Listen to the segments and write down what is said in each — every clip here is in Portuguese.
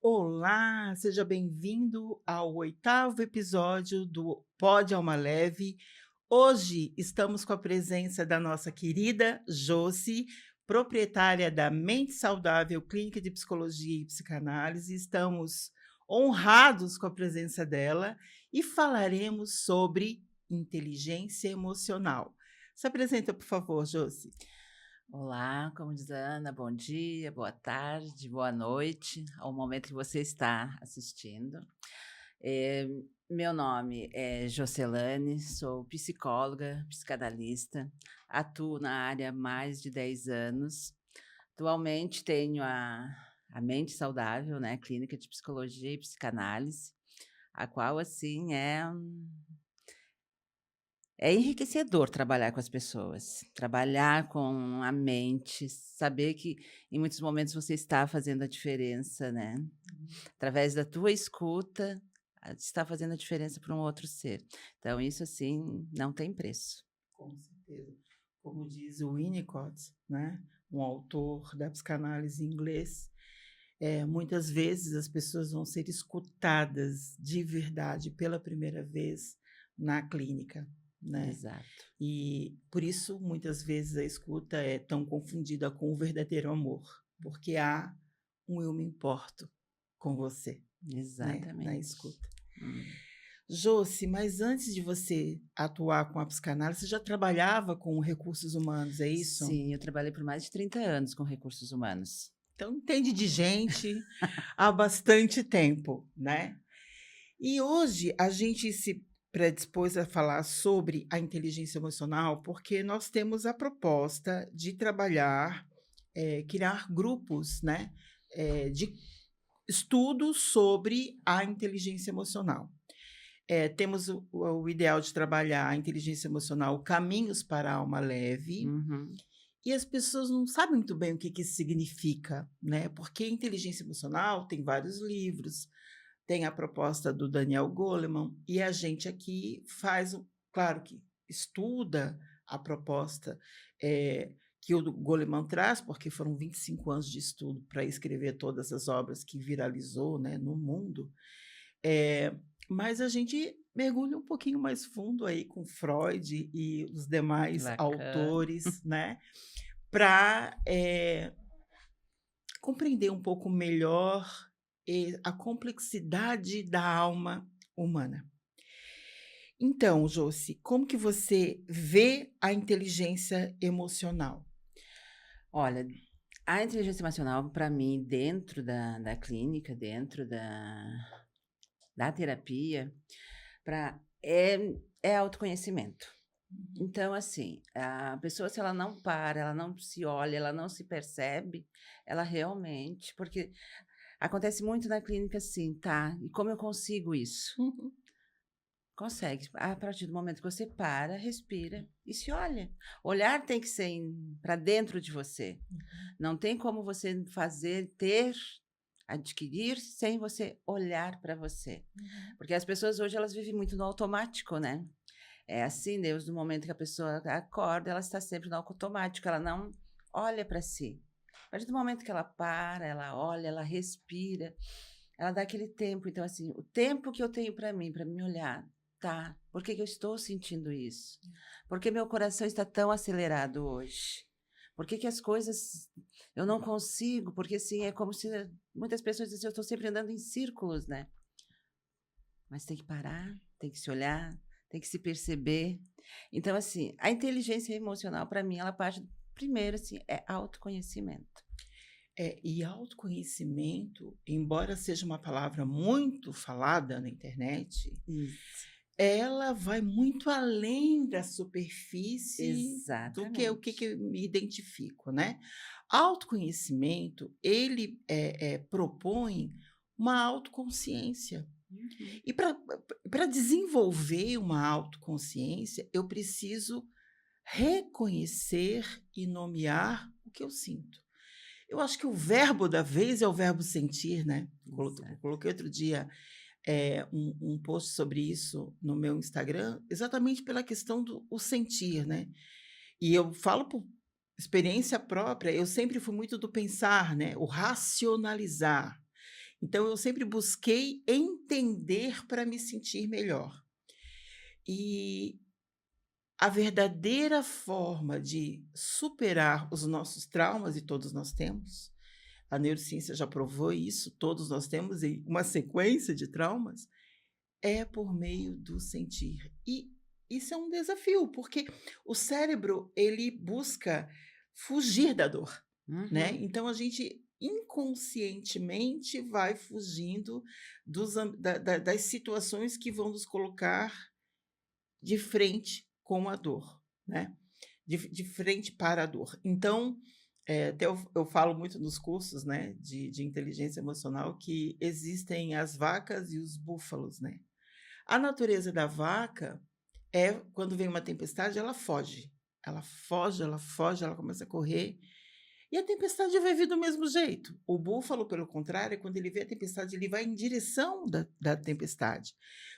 Olá, seja bem-vindo ao oitavo episódio do Pode Alma Leve. Hoje estamos com a presença da nossa querida Josi, proprietária da Mente Saudável Clínica de Psicologia e Psicanálise. Estamos honrados com a presença dela e falaremos sobre inteligência emocional. Se apresenta, por favor, Josi. Olá, como diz a Ana, bom dia, boa tarde, boa noite, ao momento que você está assistindo. Eh, Meu nome é Jocelane, sou psicóloga, psicanalista, atuo na área há mais de 10 anos. Atualmente tenho a Mente Saudável, né, Clínica de Psicologia e Psicanálise, a qual, assim, é enriquecedor trabalhar com as pessoas, trabalhar com a mente, saber que em muitos momentos você está fazendo a diferença, né. Através da tua escuta, está fazendo a diferença para um outro ser. Então isso, assim, não tem preço. Com certeza. Como diz o Winnicott, né, um autor da psicanálise inglês, muitas vezes as pessoas vão ser escutadas de verdade pela primeira vez na clínica, né. Exato, E por isso muitas vezes a escuta é tão confundida com o verdadeiro amor, porque há um "eu me importo" com você, né, na exatamente. escuta. Hum. Josi, mas antes de você atuar com a psicanálise, você já trabalhava com recursos humanos, é isso? Sim, eu trabalhei por mais de 30 anos com recursos humanos. Então entende de gente há bastante tempo, né? E hoje a gente se predispôs a falar sobre a inteligência emocional, porque nós temos a proposta de trabalhar, criar grupos, né, de estudos sobre a inteligência emocional. Temos o ideal de trabalhar a inteligência emocional, caminhos para a alma leve, Uhum. e as pessoas não sabem muito bem o que isso significa, né? Porque inteligência emocional tem vários livros, tem a proposta do Daniel Goleman, e a gente aqui faz, claro que estuda a proposta que o Goleman traz, porque foram 25 anos de estudo para escrever todas as obras que viralizou, né, no mundo. Eh, mas a gente mergulha um pouquinho mais fundo aí com Freud e os demais Bacana. autores, né, para compreender um pouco melhor, a complexidade da alma humana. Então, Josi, como que você vê a inteligência emocional? Olha, a inteligência emocional para mim dentro da clínica, dentro da terapia, pra é autoconhecimento. Então, assim, a pessoa se ela não para, ela não se olha, ela não se percebe, ela realmente porque acontece muito na clínica assim, tá, e como eu consigo isso? Uhum. Consegue, a partir do momento que você para, respira e se olha. Olhar tem que ser para dentro de você. Não tem como você fazer, ter, adquirir sem você olhar para você. Uhum. Porque as pessoas hoje elas vivem muito no automático, né? É assim, desde o momento que a pessoa acorda, ela está sempre no automático, ela não olha para si. A partir do momento que ela para, ela olha, ela respira, ela dá aquele tempo. Então, assim, o tempo que eu tenho para me olhar, tá? Por que que eu estou sentindo isso? Por que meu coração está tão acelerado hoje? Por que que as coisas eu não consigo? Porque, assim, é como se muitas pessoas dizem: "Eu estou sempre andando em círculos", né? Mas tem que parar, tem que se olhar, tem que se perceber. Então, assim, a inteligência emocional, para mim, ela parte primeiro, assim, é autoconhecimento. E autoconhecimento, embora seja uma palavra muito falada na internet, Isso, ela vai muito além da superfície do que o que exatamente. que eu me identifico, né. Autoconhecimento, ele, propõe uma autoconsciência. Uhum, E para desenvolver uma autoconsciência, eu preciso reconhecer e nomear o que eu sinto. Eu acho que o verbo da vez é o verbo sentir, né. exato. Coloquei outro dia um post sobre isso no meu Instagram, exatamente pela questão do o sentir, né. E eu falo por experiência própria, eu sempre fui muito do pensar, né, o racionalizar. Então eu sempre busquei entender para me sentir melhor. E a verdadeira forma de superar os nossos traumas, e todos nós temos, a neurociência já provou isso, todos nós temos uma sequência de traumas, é por meio do sentir. E isso é um desafio, porque o cérebro, ele busca fugir da dor, né? Uhum. Então a gente inconscientemente vai fugindo das situações que vão nos colocar de frente com a dor, né? De frente para a dor. Então, até eu falo muito nos cursos, né, de inteligência emocional, que existem as vacas e os búfalos, né? A natureza da vaca é quando vem uma tempestade, ela foge. Ela foge, ela foge, ela começa a correr. E a tempestade vai vir do mesmo jeito. O búfalo, pelo contrário, quando ele vê a tempestade, ele vai em direção da tempestade.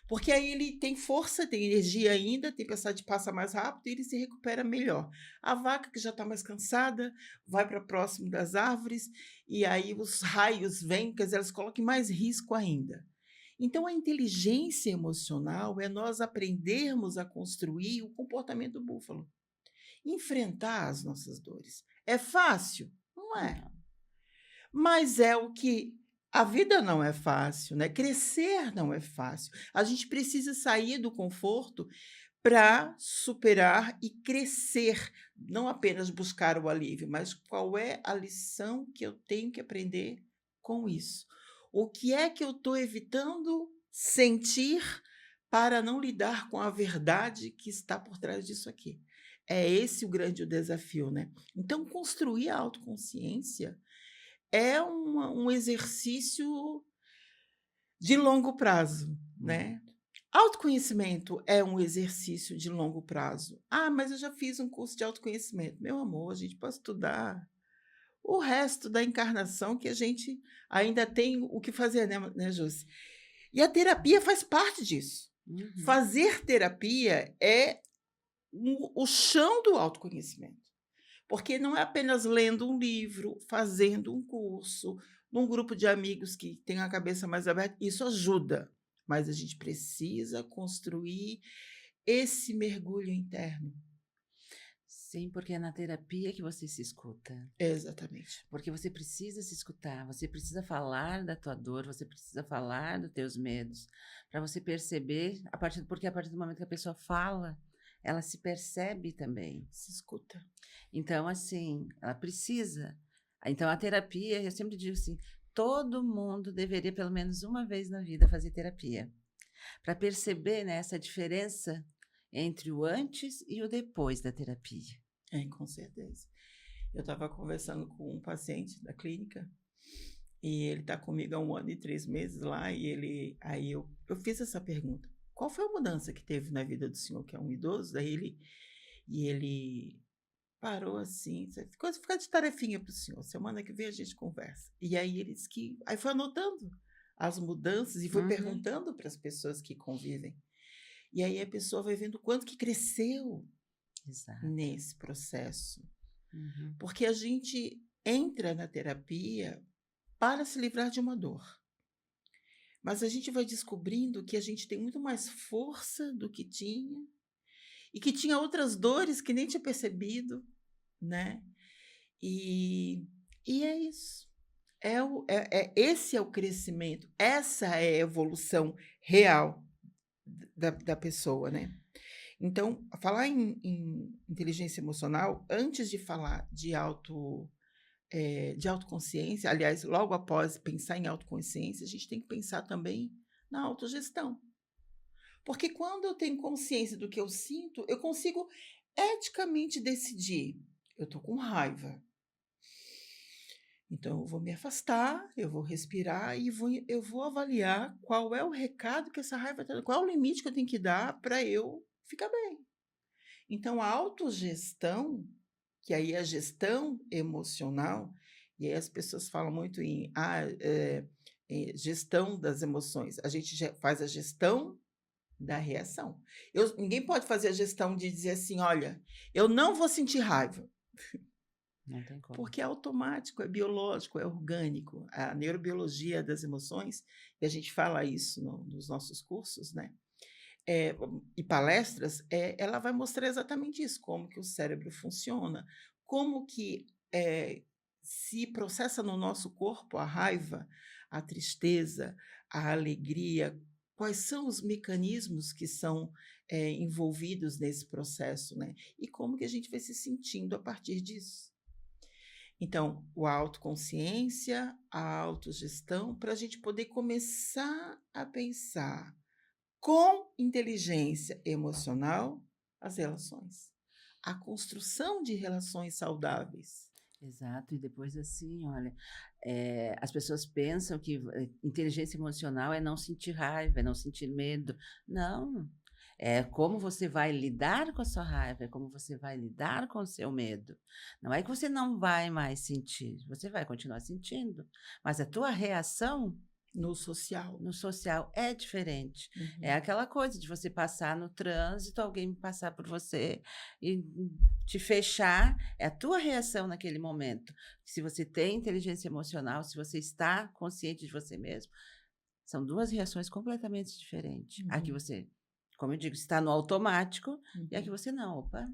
Porque aí ele tem força, tem energia ainda, a tempestade passa mais rápido e ele se recupera melhor. A vaca, que já está mais cansada, vai para próximo das árvores e aí os raios vêm, quer dizer, elas colocam em mais risco ainda. Então, a inteligência emocional é nós aprendermos a construir o comportamento do búfalo, enfrentar as nossas dores. É fácil? Não é. Não. Mas é o que a vida não é fácil, né? Crescer não é fácil. A gente precisa sair do conforto para superar e crescer, não apenas buscar o alívio, mas qual é a lição que eu tenho que aprender com isso? O que é que eu estou evitando sentir para não lidar com a verdade que está por trás disso aqui? É esse o grande desafio, né? Então, construir a autoconsciência é um exercício de longo prazo, né? Muito. Autoconhecimento é um exercício de longo prazo. Ah, mas eu já fiz um curso de autoconhecimento. Meu amor, a gente pode estudar o resto da encarnação que a gente ainda tem o que fazer, né, Josi? E a terapia faz parte disso. Uhum. Fazer terapia é o chão do autoconhecimento. Porque não é apenas lendo um livro, fazendo um curso, num grupo de amigos que tem a cabeça mais aberta, isso ajuda, mas a gente precisa construir esse mergulho interno. Sim, porque é na terapia que você se escuta. Exatamente. Porque você precisa se escutar, você precisa falar da tua dor, você precisa falar dos teus medos, para você perceber, porque a partir do momento que a pessoa fala, ela se percebe também. Se escuta. Então, assim, ela precisa. Então, a terapia, eu sempre digo assim, todo mundo deveria, pelo menos uma vez na vida, fazer terapia. Para perceber, né, essa diferença entre o antes e o depois da terapia. Com certeza. Eu estava conversando com um paciente da clínica e ele está comigo há 1 ano e 3 meses lá e aí eu fiz essa pergunta: "Qual foi a mudança que teve na vida do senhor, que é um idoso?" Daí ele parou assim, disse: "Fica de tarefinha para o senhor, semana que vem a gente conversa." E aí ele disse que aí foi anotando as mudanças e foi Uhum. perguntando para as pessoas que convivem. E aí a pessoa vai vendo o quanto que cresceu Exato. nesse processo. Uhum. Porque a gente entra na terapia para se livrar de uma dor, mas a gente vai descobrindo que a gente tem muito mais força do que tinha e que tinha outras dores que nem tinha percebido, né. E e é isso. Esse é o crescimento, essa é a evolução real da pessoa, né. Então, falar em inteligência emocional, antes de falar de autoconsciência, aliás, logo após pensar em autoconsciência, a gente tem que pensar também na autogestão. Porque quando eu tenho consciência do que eu sinto, eu consigo eticamente decidir: eu estou com raiva, então eu vou me afastar, eu vou respirar e eu vou avaliar qual é o recado que essa raiva está dando, qual é o limite que eu tenho que dar para eu ficar bem. Então a autogestão, que aí é a gestão emocional, e aí as pessoas falam muito em gestão das emoções. A gente faz a gestão da reação. Ninguém pode fazer a gestão de dizer assim: olha, eu não vou sentir raiva. Não tem como. Porque é automático, é biológico, é orgânico. A neurobiologia das emoções, e a gente fala isso nos nossos cursos, né? E palestras, ela vai mostrar exatamente isso, como que o cérebro funciona, como que se processa no nosso corpo a raiva, a tristeza, a alegria, quais são os mecanismos que são envolvidos nesse processo, né? E como que a gente vai se sentindo a partir disso. Então, a autoconsciência, a autogestão, para a gente poder começar a pensar com inteligência emocional as relações. A construção de relações saudáveis. Exato, e depois assim, olha, as pessoas pensam que inteligência emocional é não sentir raiva, é não sentir medo. Não, é como você vai lidar com a sua raiva, é como você vai lidar com o seu medo. Não é que você não vai mais sentir, você vai continuar sentindo, mas a tua reação No social. no social é diferente. É Uhum. aquela coisa de você passar no trânsito, alguém passar por você e te fechar, é a tua reação naquele momento. Se você tem inteligência emocional, se você está consciente de você mesmo, são duas reações completamente diferentes. A que Uhum. você, como eu digo, está no automático e a que Uhum. você não, opa,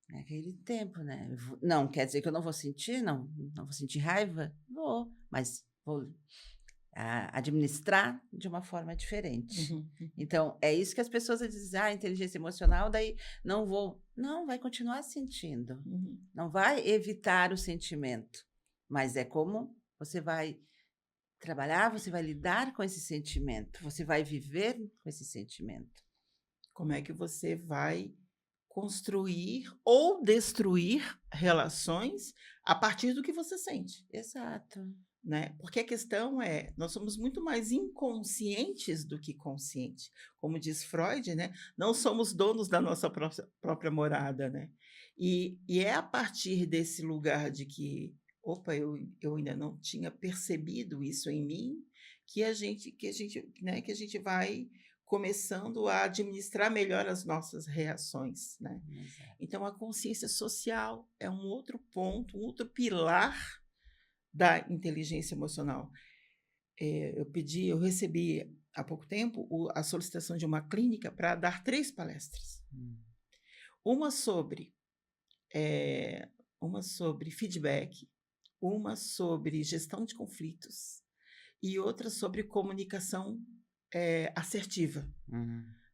é aquele tempo, né? Não, quer dizer que eu não vou sentir, não vou sentir raiva? Vou, mas vou administrar de uma forma diferente. Uhum. Uhum. Então, é isso que as pessoas dizem, inteligência emocional, daí não vou. Não, vai continuar sentindo. Uhum. Não vai evitar o sentimento, mas é como você vai trabalhar, você vai lidar com esse sentimento, você vai viver com esse sentimento. Como é que você vai construir ou destruir relações a partir do que você sente? Exato. Né? Porque a questão é, nós somos muito mais inconscientes do que conscientes. Como diz Freud, né? Não somos donos da nossa própria morada, né? E é a partir desse lugar de que, opa, eu ainda não tinha percebido isso em mim, que a gente vai começando a administrar melhor as nossas reações, né? Exato. Então, a consciência social é um outro ponto, um outro pilar da inteligência emocional. Eu recebi há pouco tempo a solicitação de uma clínica para dar 3 palestras. Uma sobre, uma sobre feedback, uma sobre gestão de conflitos e outra sobre comunicação, assertiva.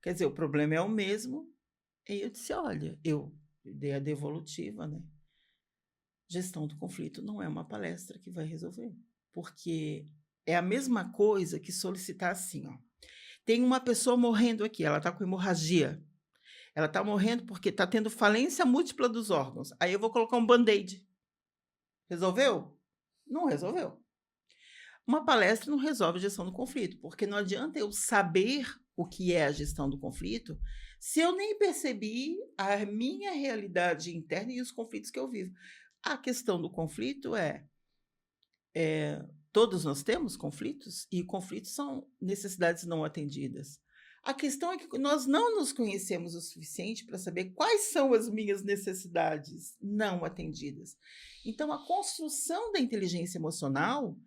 Quer dizer, o problema é o mesmo, e eu disse: "Olha", eu dei a devolutiva, né, gestão do conflito não é uma palestra que vai resolver, porque é a mesma coisa que solicitar assim, ó: "Tem uma pessoa morrendo aqui, ela está com hemorragia, ela está morrendo porque está tendo falência múltipla dos órgãos, aí eu vou colocar um band-aid. Resolveu? Não resolveu". Uma palestra não resolve a gestão do conflito, porque não adianta eu saber o que é a gestão do conflito, se eu nem percebi a minha realidade interna e os conflitos que eu vivo. A questão do conflito todos nós temos conflitos, e conflitos são necessidades não atendidas. A questão é que nós não nos conhecemos o suficiente para saber quais são as minhas necessidades não atendidas. Então, a construção da inteligência emocional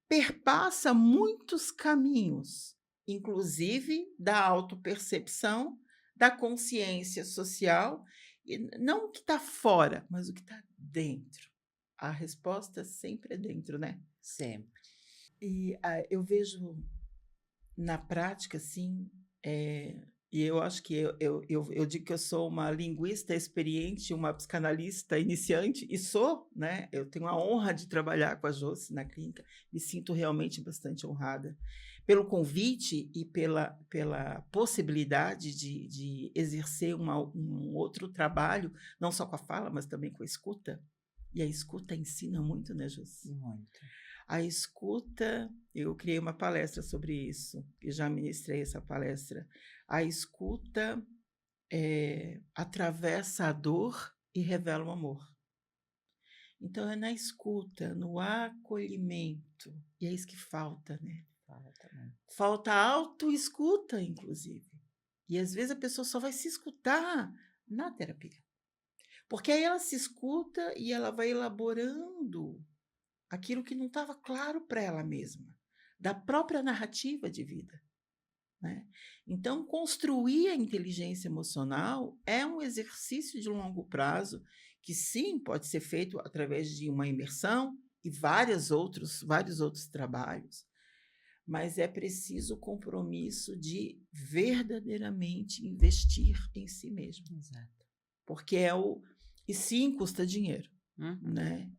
perpassa muitos caminhos, inclusive da autopercepção, da consciência social, e não o que está fora, mas o que está dentro. A resposta sempre é dentro, né? Sempre. E eu vejo na prática, assim, e eu acho que eu digo que eu sou uma linguista experiente, uma psicanalista iniciante, e sou, né? Eu tenho a honra de trabalhar com a Josi na clínica, me sinto realmente bastante honrada pelo convite e pela possibilidade de exercer um outro trabalho, não só com a fala, mas também com a escuta. E a escuta ensina muito, né, Josi? Muito. A escuta, eu criei uma palestra sobre isso, e já ministrei essa palestra. A escuta atravessa a dor e revela o amor. Então, é na escuta, no acolhimento, e é isso que falta, né? Falta autoescuta, inclusive. E às vezes a pessoa só vai se escutar na terapia. Porque aí ela se escuta e ela vai elaborando aquilo que não estava claro para ela mesma, da própria narrativa de vida, né. Então construir a inteligência emocional é um exercício de longo prazo, que sim, pode ser feito através de uma imersão e vários outros trabalhos, mas é preciso o compromisso de verdadeiramente investir em si mesmo, Exato. porque é o e sim, custa dinheiro, Uhum. né.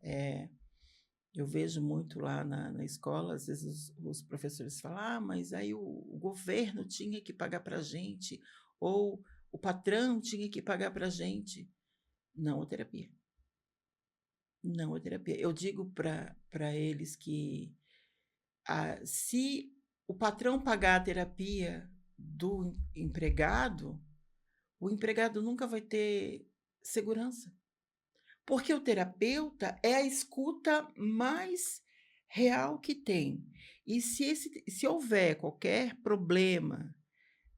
Eu vejo muito lá na escola, às vezes os professores falam: "Ah, mas aí o governo tinha que pagar para a gente, ou o patrão tinha que pagar para a gente". Não a terapia, não a terapia. Eu digo para eles que, se o patrão pagar a terapia do empregado, o empregado nunca vai ter segurança. Porque o terapeuta é a escuta mais real que tem. E se houver qualquer problema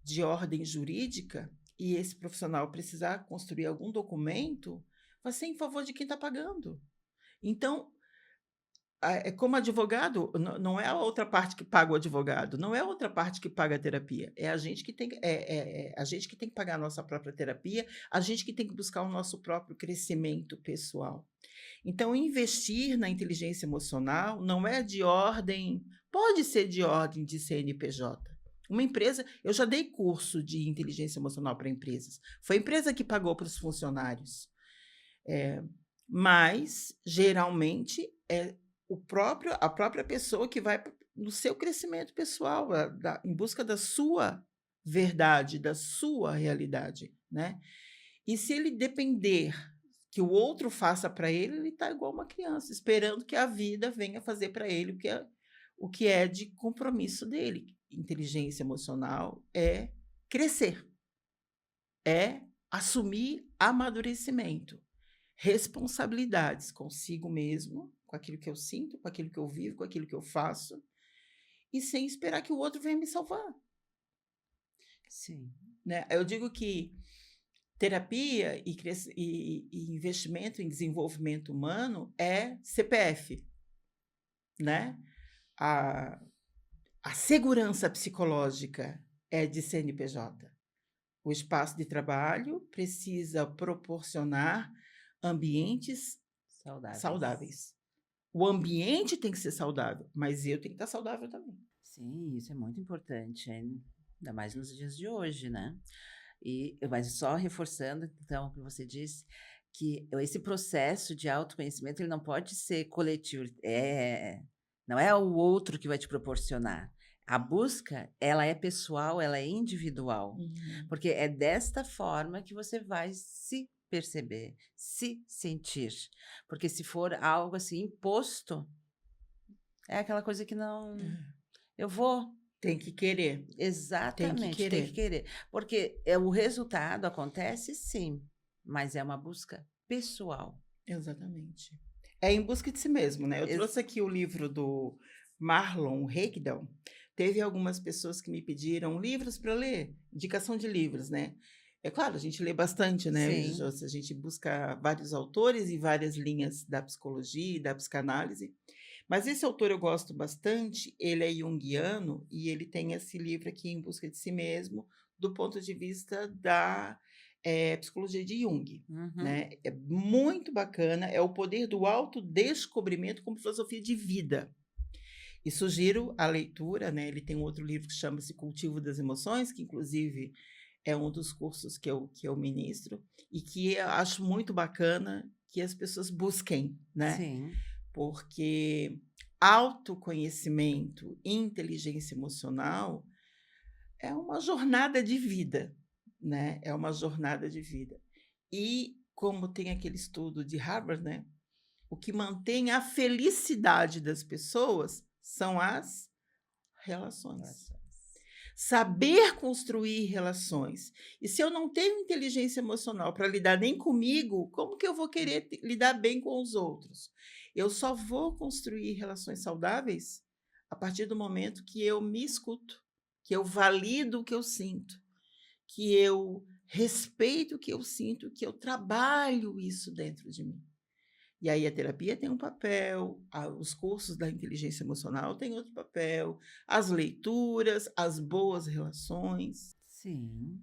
de ordem jurídica, e esse profissional precisar construir algum documento, vai ser em favor de quem está pagando. Então, é como advogado, não é a outra parte que paga o advogado, não é a outra parte que paga a terapia, é a gente que tem que a gente que tem que pagar a nossa própria terapia, a gente que tem que buscar o nosso próprio crescimento pessoal. Então, investir na inteligência emocional não é de ordem, pode ser de ordem de CNPJ. Uma empresa, eu já dei curso de inteligência emocional para empresas. Foi a empresa que pagou para os funcionários. Eh, mas geralmente é a própria pessoa que vai no seu crescimento pessoal, em busca da sua verdade, da sua realidade, né? E se ele depender que o outro faça para ele, ele está igual uma criança, esperando que a vida venha fazer para ele o que é de compromisso dele. Inteligência emocional é crescer, é assumir amadurecimento, responsabilidades consigo mesmo, com aquilo que eu sinto, com aquilo que eu vivo, com aquilo que eu faço, e sem esperar que o outro venha me salvar, Sim. né. Eu digo que terapia e investimento em desenvolvimento humano é CPF, né. A a segurança psicológica é de CNPJ. O espaço de trabalho precisa proporcionar ambientes Saudáveis. saudáveis. O ambiente tem que ser saudável, mas eu tenho que estar saudável também. Sim, isso é muito importante, ainda mais nos dias de hoje, né. Mas só reforçando, então, o que você disse, que esse processo de autoconhecimento, ele não pode ser coletivo, não é o outro que vai te proporcionar. A busca, ela é pessoal, ela é individual, Uhum. porque é desta forma que você vai se perceber, se sentir, porque se for algo, assim, imposto, é aquela coisa que não É. eu vou. Tem que querer, tem que Exatamente, tem que querer. querer. Porque, o resultado acontece sim, mas é uma busca pessoal. Exatamente. É em busca de si mesmo, né. Eu Ex trouxe aqui o livro do Marlon Hagedorn. Teve algumas pessoas que me pediram livros para ler, indicação de livros, né. É claro, a gente lê bastante, né, sim. a gente busca vários autores e várias linhas da psicologia e da psicanálise, mas esse autor eu gosto bastante, ele é junguiano e ele tem esse livro aqui, Em Busca de Si Mesmo, do ponto de vista da, psicologia de Jung, Uhum. né. É muito bacana, é o poder do autodescobrimento como filosofia de vida. E sugiro a leitura, né, ele tem um outro livro que chama-se Cultivo das Emoções, que inclusive é um dos cursos que eu ministro, e que eu acho muito bacana que as pessoas busquem, né. Sim, Porque autoconhecimento e inteligência emocional é uma jornada de vida, né, é uma jornada de vida. E como tem aquele estudo de Harvard, né, o que mantém a felicidade das pessoas são as relações. relações. Saber construir relações. E se eu não tenho inteligência emocional para lidar nem comigo, como que eu vou querer lidar bem com os outros? Eu só vou construir relações saudáveis a partir do momento que eu me escuto, que eu valido o que eu sinto, que eu respeito que eu sinto, que eu trabalho isso dentro de mim. E aí a terapia tem um papel, os cursos da inteligência emocional têm outro papel, as leituras, as boas relações. Sim.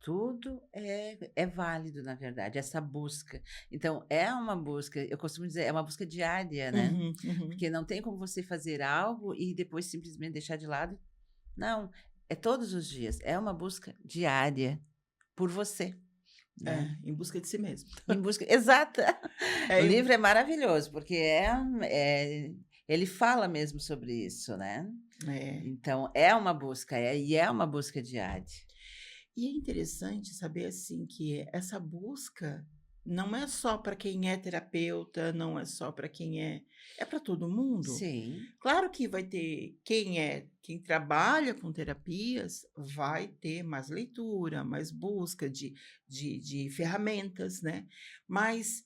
Tudo é válido, na verdade, essa busca. Então, é uma busca, eu costumo dizer, é uma busca diária, né? Uhum, uhum. Porque não tem como você fazer algo e depois simplesmente deixar de lado. Não, é todos os dias. É uma busca diária por você, né? É, em busca de si mesmo. Em busca, exata. O É, livro é maravilhoso porque ele fala mesmo sobre isso, né? é. Então, é uma busca, e é uma busca diária. E é interessante saber, assim, que essa busca não é só para quem é terapeuta, não é só para quem é para todo mundo. Sim, Claro que vai ter quem trabalha com terapias vai ter mais leitura, mais busca de ferramentas, né, mas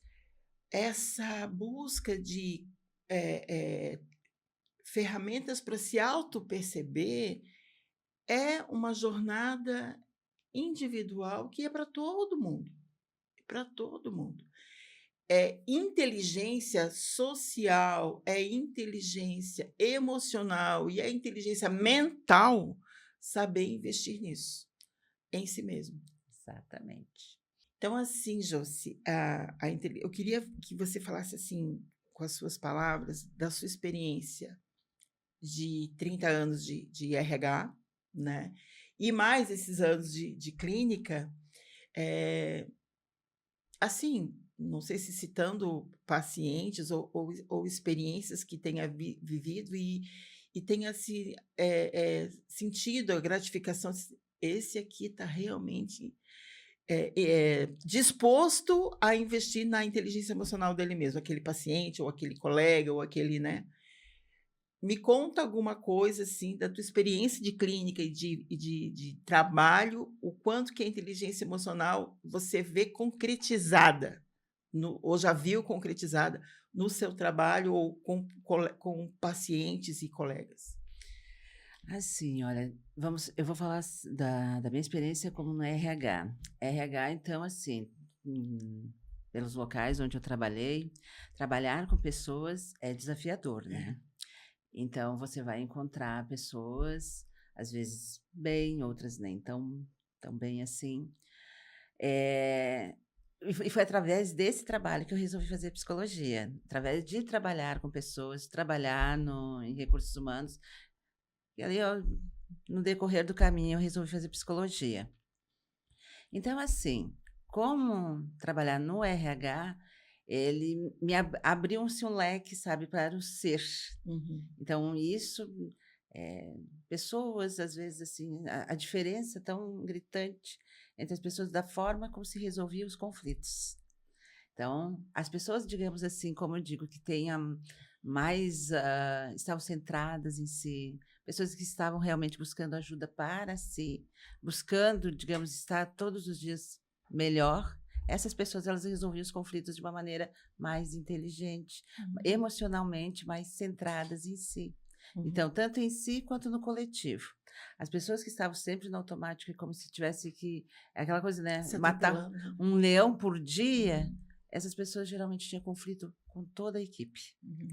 essa busca de, eh ferramentas para se auto-perceber é uma jornada individual que é para todo mundo. É inteligência social, é inteligência emocional e é inteligência mental saber investir nisso, em si mesmo. exatamente. Então, assim, Josi, eu queria que você falasse assim, com as suas palavras, da sua experiência de 30 anos de RH, né? E mais esses anos de clínica, eh, assim, não sei se citando pacientes ou experiências que tenha vivido e tenha se sentido a gratificação, esse aqui está realmente disposto a investir na inteligência emocional dele mesmo, aquele paciente ou aquele colega ou aquele, né? Me conta alguma coisa, assim, da tua experiência de clínica e de trabalho, o quanto que a inteligência emocional você vê concretizada ou já viu concretizada no seu trabalho ou com pacientes e colegas. Assim, olha, eu vou falar da minha experiência como no RH. RH, então, assim, pelos locais onde eu trabalhei, trabalhar com pessoas é desafiador, né? É. Então, você vai encontrar pessoas, às vezes bem, outras nem tão bem assim. Eh, e foi através desse trabalho que eu resolvi fazer psicologia. Através de trabalhar com pessoas, trabalhar em recursos humanos. E ali, no decorrer do caminho, eu resolvi fazer psicologia. Então, assim, como trabalhar no RH, ele me abriu-se um leque, sabe, para o ser. Uhum. Então, isso, eh, pessoas, às vezes, assim, a diferença tão gritante entre as pessoas da forma como se resolviam os conflitos. Então, as pessoas, digamos assim, como eu digo, que tenham mais, estavam centradas em si, pessoas que estavam realmente buscando ajuda para si, buscando, digamos, estar todos os dias melhor, essas pessoas elas resolviam os conflitos de uma maneira mais inteligente, Uhum. emocionalmente mais centradas em si. Uhum. Então, tanto em si quanto no coletivo. As pessoas que estavam sempre no automático, como se tivesse que, aquela coisa, né, Se matar atropelando, né. um leão por dia, Uhum. essas pessoas geralmente tinham conflito com toda a equipe. Uhum.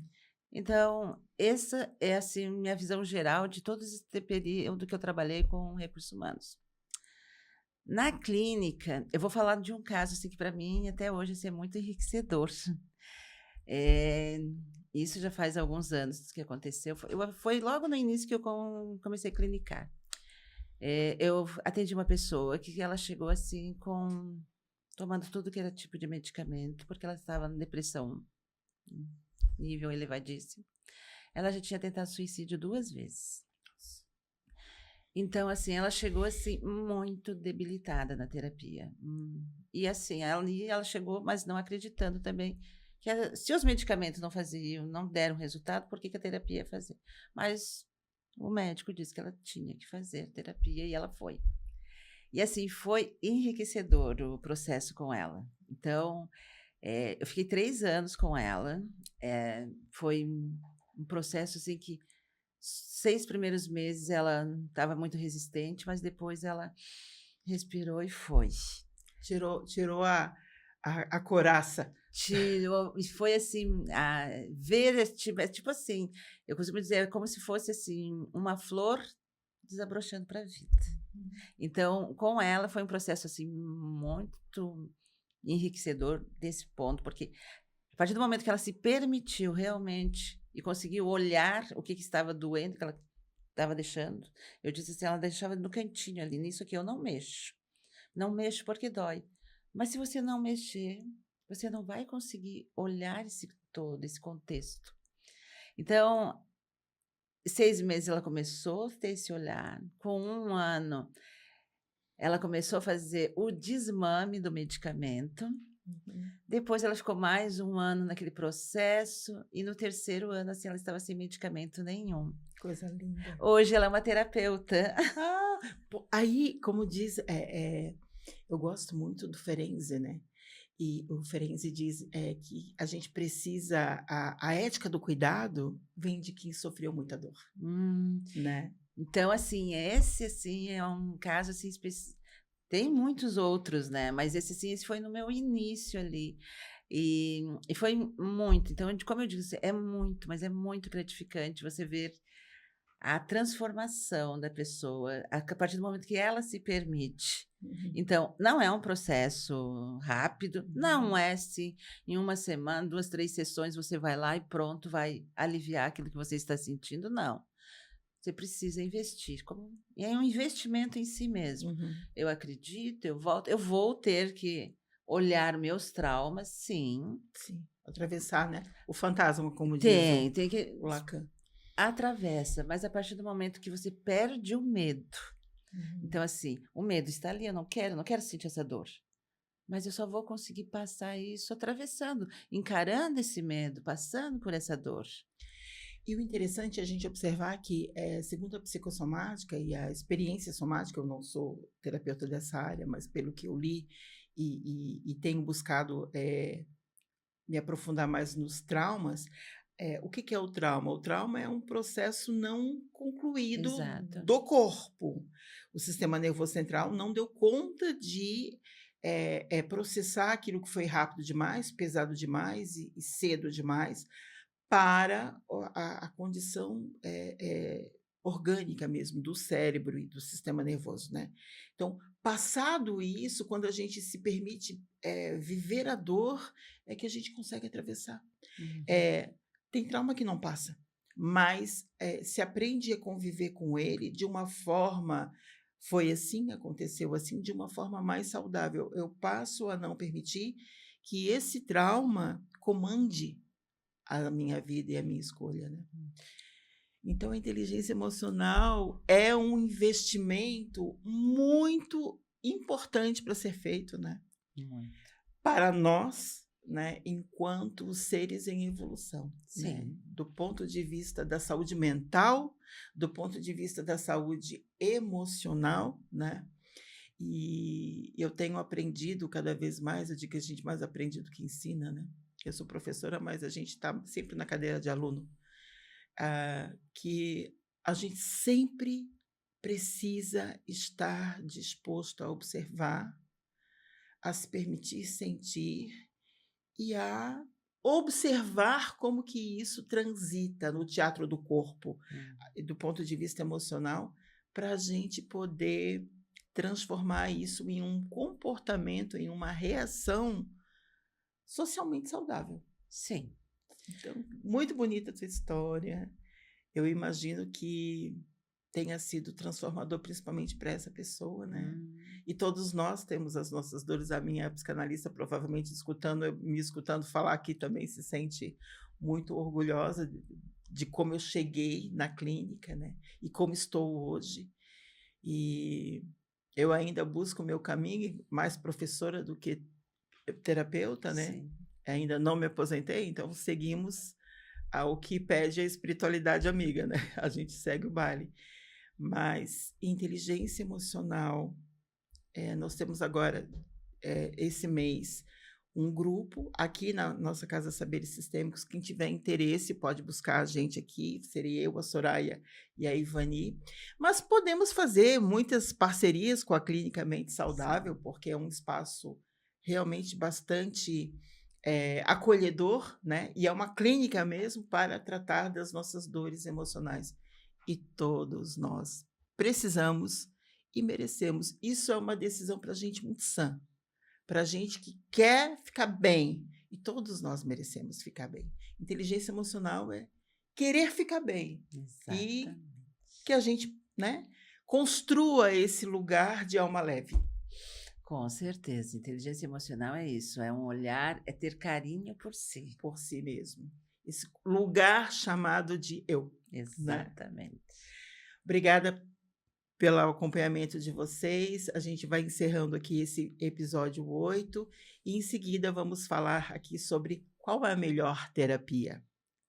Então, essa é, assim, minha visão geral de todo esse período que eu trabalhei com recursos humanos. Na clínica, eu vou falar de um caso, assim, que para mim até hoje, assim, é muito enriquecedor. Eh, isso já faz alguns anos que aconteceu, foi logo no início que eu comecei a clinicar. Eu atendi uma pessoa que ela chegou, assim, tomando tudo que era tipo de medicamento, porque ela estava em depressão, nível elevadíssimo. Ela já tinha tentado suicídio 2 vezes. Então, assim, ela chegou, assim, muito debilitada na terapia. E assim, ela chegou, mas não acreditando também que se os medicamentos não deram resultado, por que que a terapia ia fazer? Mas o médico disse que ela tinha que fazer terapia e ela foi. E assim, foi enriquecedor o processo com ela. Então, eu fiquei 3 anos com ela, foi um processo, assim, que 6 primeiros meses ela estava muito resistente, mas depois ela respirou e foi. Tirou a couraça. Tirou, e foi assim, ver, tipo assim, eu costumo dizer, é como se fosse assim, uma flor desabrochando para a vida. Então, com ela foi um processo assim muito enriquecedor desse ponto, porque a partir do momento que ela se permitiu realmente e conseguiu olhar o que estava doendo, que ela estava deixando, eu disse assim, ela deixava no cantinho ali, nisso aqui eu não mexo. Não mexo porque dói. Mas se você não mexer, você não vai conseguir olhar esse todo, esse contexto. Então, 6 meses ela começou a ter esse olhar. Com 1 ano, ela começou a fazer o desmame do medicamento. Depois ela ficou mais 1 ano naquele processo e no 3º ano, assim, ela estava sem medicamento nenhum. Coisa linda. Hoje ela é uma terapeuta. Aí, como diz, eu gosto muito do Ferenczi, né? E o Ferenczi diz que a gente precisa, a ética do cuidado vem de quem sofreu muita dor, né? Então, assim, esse, assim, é um caso, assim, tem muitos outros, né? Mas esse, assim, esse foi no meu início ali. E foi muito. Então, como eu disse, é muito, mas é muito gratificante você ver a transformação da pessoa a partir do momento que ela se permite. Então, não é um processo rápido, não é se em 1 semana, 2, 3 sessões você vai lá e pronto, vai aliviar aquilo que você está sentindo, não. Você precisa investir, e é um investimento em si mesmo. Eu acredito, eu vou ter que olhar meus traumas, sim. Sim, atravessar, né? O fantasma, como diz Tem que o Lacan. atravessa, mas a partir do momento que você perde o medo. Então, assim, o medo está ali, eu não quero sentir essa dor. Mas eu só vou conseguir passar isso atravessando, encarando esse medo, passando por essa dor. E o interessante é a gente observar que, segundo a psicossomática e a experiência somática, eu não sou terapeuta dessa área, mas pelo que eu li e tenho buscado me aprofundar mais nos traumas, o que é o trauma? O trauma é um processo não concluído Exato. do corpo. O sistema nervoso central não deu conta de processar aquilo que foi rápido demais, pesado demais e cedo demais, para a condição orgânica mesmo do cérebro e do sistema nervoso, né? Então, passado isso, quando a gente se permite viver a dor, é que a gente consegue atravessar. Tem trauma que não passa, mas se aprende a conviver com ele de uma forma, foi assim, aconteceu assim, de uma forma mais saudável. Eu passo a não permitir que esse trauma comande a minha vida e a minha escolha, né? Então, a inteligência emocional é um investimento muito importante para ser feito, né? Para nós, né, enquanto seres em evolução. Sim. Né? Do ponto de vista da saúde mental, do ponto de vista da saúde emocional, né? E eu tenho aprendido cada vez mais, eu digo que a gente mais aprende do que ensina, né? Eu sou professora, mas a gente está sempre na cadeira de aluno, que a gente sempre precisa estar disposto a observar, a se permitir sentir e a observar como que isso transita no teatro do corpo, do ponto de vista emocional, para a gente poder transformar isso em um comportamento, em uma reação socialmente saudável. Sim. Então, muito bonita a sua história. Eu imagino que tenha sido transformador, principalmente para essa pessoa, né? E todos nós temos as nossas dores. A minha psicanalista, provavelmente, me escutando falar aqui, também se sente muito orgulhosa de como eu cheguei na clínica, né? E como estou hoje. E eu ainda busco o meu caminho, mais professora do que terapeuta, né? Sim. Ainda não me aposentei, então seguimos ao que pede a espiritualidade amiga, né? A gente segue o baile. Mas inteligência emocional, nós temos agora, esse mês, um grupo aqui na nossa Casa Saberes Sistêmicos. Quem tiver interesse pode buscar a gente aqui, seria eu, a Soraya e a Ivani. Mas podemos fazer muitas parcerias com a Clínica Mente Saudável, Sim. porque é um espaço realmente bastante acolhedor, né? E é uma clínica mesmo para tratar das nossas dores emocionais. E todos nós precisamos e merecemos. Isso é uma decisão para a gente muito sã, para a gente que quer ficar bem. E todos nós merecemos ficar bem. Inteligência emocional é querer ficar bem e Exatamente. que a gente, né, construa esse lugar de alma leve. Com certeza, inteligência emocional é isso, é um olhar, é ter carinho por si. Por si mesmo. Esse lugar chamado de eu, né? Exatamente. Obrigada pelo acompanhamento de vocês. A gente vai encerrando aqui esse episódio 8 e em seguida vamos falar aqui sobre qual é a melhor terapia.